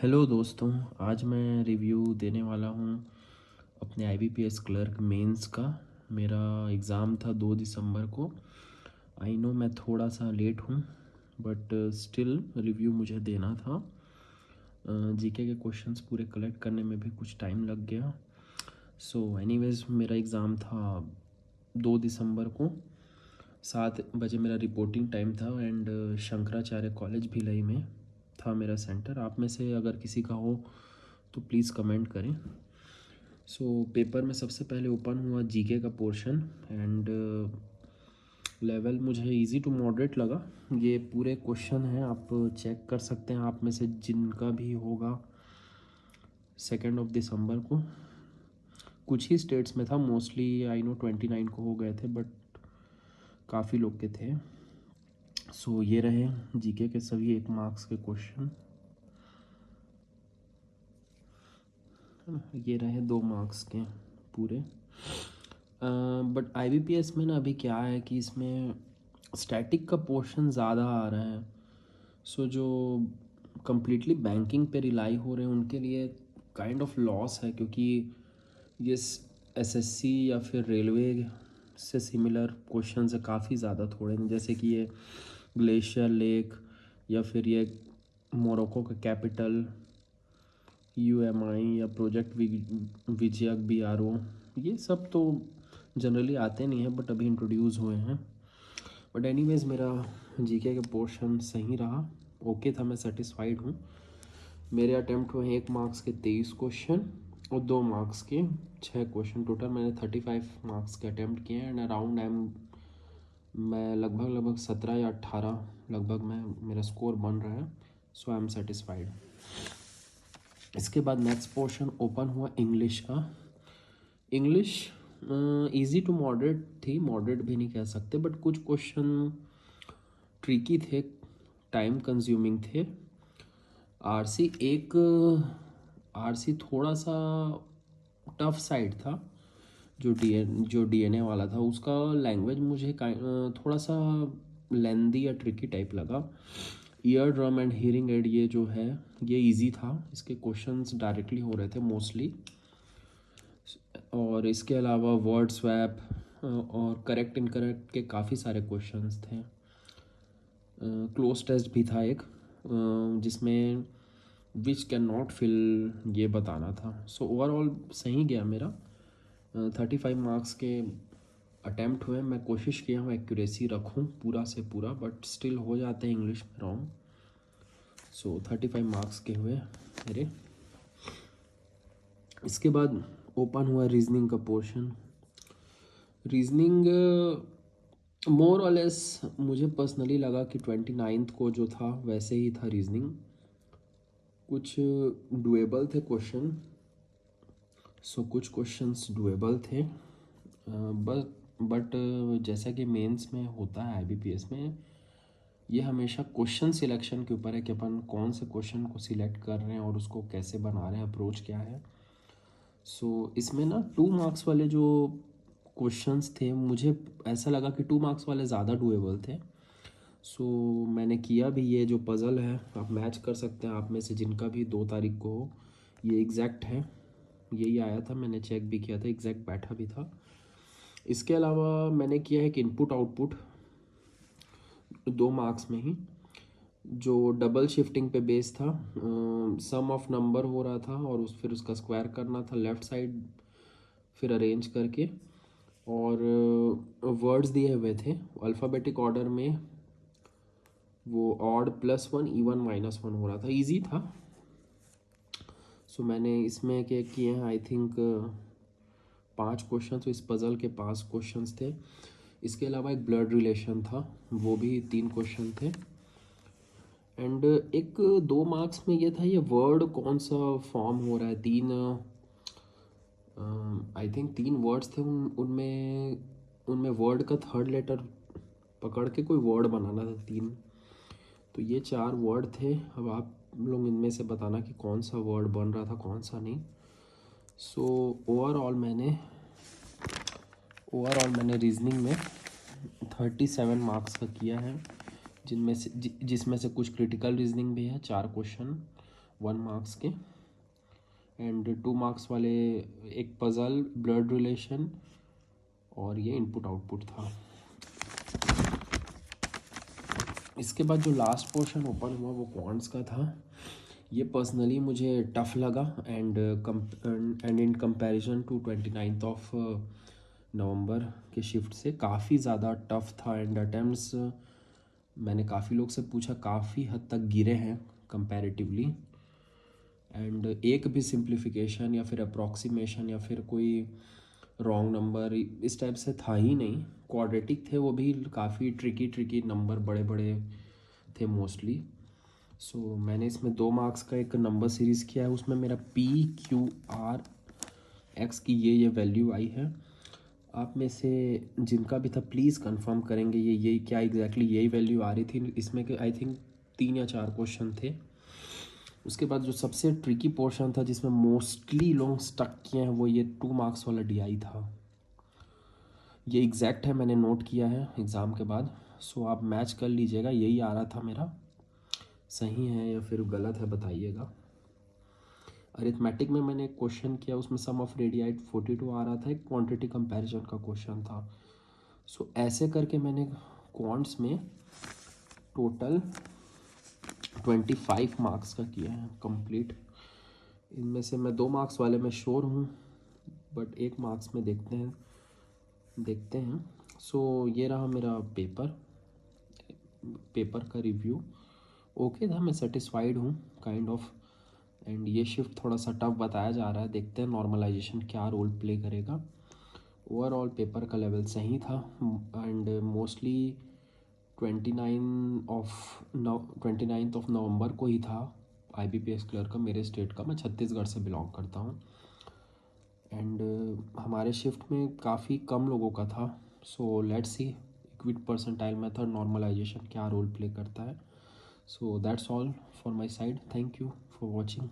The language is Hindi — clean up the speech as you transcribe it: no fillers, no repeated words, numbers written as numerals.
हेलो दोस्तों, आज मैं रिव्यू देने वाला हूँ अपने आईबीपीएस क्लर्क मेंस का। मेरा एग्ज़ाम था 2 दिसंबर को। आई नो मैं थोड़ा सा लेट हूँ, बट स्टिल रिव्यू मुझे देना था। जीके के क्वेश्चंस पूरे कलेक्ट करने में भी कुछ टाइम लग गया। सो एनीवेज मेरा एग्ज़ाम था 2 दिसंबर को। 7 बजे मेरा रिपोर्टिंग टाइम था एंड शंकराचार्य कॉलेज भिलाई में था मेरा सेंटर। आप में से अगर किसी का हो तो प्लीज़ कमेंट करें। सो पेपर में सबसे पहले ओपन हुआ जीके का पोर्शन एंड लेवल मुझे इजी टू मॉडरेट लगा। ये पूरे क्वेश्चन हैं, आप चेक कर सकते हैं आप में से जिनका भी होगा 2 दिसंबर को। कुछ ही स्टेट्स में था, मोस्टली आई नो 29 को हो गए थे, बट काफ़ी लोग के थे। सो ये रहे जीके के सभी 1 मार्क्स के क्वेश्चन। ये रहे 2 मार्क्स के पूरे। बट आईबीपीएस में ना अभी क्या है कि इसमें स्टैटिक का पोर्शन ज़्यादा आ रहा है। सो जो कम्प्लीटली बैंकिंग पे रिलाई हो रहे हैं उनके लिए काइंड ऑफ लॉस है, क्योंकि ये एसएससी या फिर रेलवे से सिमिलर क्वेश्चन है काफ़ी ज़्यादा थोड़े हैं। जैसे कि ये ग्लेशियर लेक या फिर ये मोरक्को का कैपिटल यूएमआई या प्रोजेक्ट विजयक बीआरओ, ये सब तो जनरली आते नहीं हैं बट अभी इंट्रोड्यूस हुए हैं। बट एनीवेज मेरा जीके का पोर्शन सही रहा, ओके था, मैं सेटिस्फाइड हूँ। मेरे अटैम्प्ट हुए 1 मार्क्स के 23 क्वेश्चन और 2 मार्क्स के 6 क्वेश्चन। टोटल मैंने 35 मार्क्स के अटैम्प्ट किए हैं एंड अराउंड मैं लगभग 17 या 18 लगभग मैं मेरा स्कोर बन रहा है। सो आई एम सेटिस्फाइड। इसके बाद नेक्स्ट पोर्शन ओपन हुआ इंग्लिश का। इंग्लिश इजी टू मॉडरेट थी, मॉडरेट भी नहीं कह सकते, बट कुछ क्वेश्चन ट्रिकी थे, टाइम कंज्यूमिंग थे। आरसी थोड़ा सा टफ साइड था। जो डीएनए वाला था उसका लैंग्वेज मुझे थोड़ा सा लेंदी या ट्रिकी टाइप लगा। Ear drum and hearing aid ये जो है ये इजी था, इसके क्वेश्चंस डायरेक्टली हो रहे थे मोस्टली। और इसके अलावा वर्ड स्वैप और करेक्ट इनकरेक्ट के काफ़ी सारे क्वेश्चंस थे। क्लोज टेस्ट भी था एक, जिसमें विच कैन नॉट फिल ये बताना था। सो ओवरऑल सही गया मेरा। 35 मार्क्स के अटैम्प्ट हुए। मैं कोशिश किया हूँ एक्यूरेसी रखूँ पूरा से पूरा, बट स्टिल हो जाते हैं इंग्लिश में रॉन्ग। सो 35 मार्क्स के हुए मेरे। इसके बाद ओपन हुआ रीजनिंग का पोर्शन। रीजनिंग मोर और लेस मुझे पर्सनली लगा कि 29th को जो था वैसे ही था रीजनिंग। कुछ डुएबल थे क्वेश्चन, सो कुछ क्वेश्चंस डुएबल थे, बट जैसा कि मेंस में होता है आईबीपीएस में, ये हमेशा क्वेश्चन सिलेक्शन के ऊपर है कि अपन कौन से क्वेश्चन को सिलेक्ट कर रहे हैं और उसको कैसे बना रहे हैं, अप्रोच क्या है। सो इसमें ना 2 मार्क्स वाले जो क्वेश्चंस थे मुझे ऐसा लगा कि 2 मार्क्स वाले ज़्यादा डुएबल थे। सो मैंने किया भी। ये जो पज़ल है आप मैच कर सकते हैं, आप में से जिनका भी 2 तारीख को हो, ये एग्जैक्ट है, यही आया था, मैंने चेक भी किया था, एग्जैक्ट बैठा भी था। इसके अलावा मैंने किया है कि इनपुट आउटपुट 2 मार्क्स में ही, जो डबल शिफ्टिंग पे बेस था। सम ऑफ नंबर हो रहा था और फिर उसका स्क्वायर करना था लेफ़्ट साइड, फिर अरेंज करके, और वर्ड्स दिए हुए थे अल्फ़ाबेटिक ऑर्डर में। वो ऑड +1 इवन -1 हो रहा था, इजी था। सो मैंने इसमें क्या किए हैं, आई थिंक 5 क्वेश्चन, तो इस पज़ल के 5 क्वेश्चंस थे। इसके अलावा एक ब्लड रिलेशन था, वो भी 3 क्वेश्चन थे। एंड एक 2 मार्क्स में ये था, ये वर्ड कौन सा फॉर्म हो रहा है। 3 आई थिंक 3 वर्ड्स थे, उनमें वर्ड का 3rd लेटर पकड़ के कोई वर्ड बनाना था 3। तो ये 4 वर्ड थे। अब आप लोग इनमें से बताना कि कौन सा वर्ड बन रहा था कौन सा नहीं। सो ओवरऑल मैंने रीजनिंग में 37 मार्क्स का किया है, जिसमें से कुछ क्रिटिकल रीजनिंग भी है, 4 क्वेश्चन, 1 मार्क्स के, एंड 2 मार्क्स वाले एक पज़ल, ब्लड रिलेशन, और ये इनपुट आउटपुट था। इसके बाद जो लास्ट पोर्शन ओपन हुआ वो क्वांट्स का था। ये पर्सनली मुझे टफ़ लगा, and in comparison to 29th of November के शिफ्ट से काफ़ी ज़्यादा टफ़ था। एंड अटेम्प्ट्स मैंने काफ़ी लोग से पूछा, काफ़ी हद तक गिरे हैं कंपैरेटिवली। एंड एक भी सिंप्लीफिकेशन या फिर अप्रॉक्सीमेशन या फिर कोई रॉन्ग नंबर इस टाइप से था ही नहीं। क्वाड्रेटिक थे, वो भी काफ़ी ट्रिकी नंबर बड़े बड़े थे मोस्टली। सो मैंने इसमें 2 मार्क्स का एक नंबर सीरीज़ किया है, उसमें मेरा PQRX की ये वैल्यू आई है। आप में से जिनका भी था प्लीज़ कंफर्म करेंगे ये क्या एग्जैक्टली यही वैल्यू आ रही थी। इसमें के आई थिंक 3 या 4 क्वेश्चन थे। उसके बाद जो सबसे ट्रिकी पोर्शन था जिसमें मोस्टली लोग स्टक किए हैं वो ये 2 मार्क्स वाला DI था। ये एग्जैक्ट है, मैंने नोट किया है एग्ज़ाम के बाद। सो आप मैच कर लीजिएगा, यही आ रहा था मेरा। सही है या फिर गलत है बताइएगा। अरिथमेटिक में मैंने एक क्वेश्चन किया, उसमें सम ऑफ रेडियाई 42 आ रहा था, एक क्वांटिटी कंपैरिजन का क्वेश्चन था। सो ऐसे करके मैंने क्वांट्स में टोटल 25 मार्क्स का किया है कंप्लीट। इनमें से मैं 2 मार्क्स वाले में श्योर हूँ, बट 1 मार्क्स में देखते हैं। सो ये रहा मेरा पेपर का रिव्यू। ओके था, मैं सेटिस्फाइड हूँ काइंड ऑफ। एंड ये शिफ्ट थोड़ा सा टफ बताया जा रहा है, देखते हैं नॉर्मलाइजेशन क्या रोल प्ले करेगा। ओवरऑल पेपर का लेवल सही था, एंड मोस्टली 29th ऑफ नवंबर को ही था IBPS क्लर्क का, मेरे स्टेट का। मैं छत्तीसगढ़ से बिलोंग करता हूँ, एंड हमारे शिफ्ट में काफ़ी कम लोगों का था। So let's see equipercentile method normalization क्या रोल प्ले करता है। So that's all for my side, thank you for watching.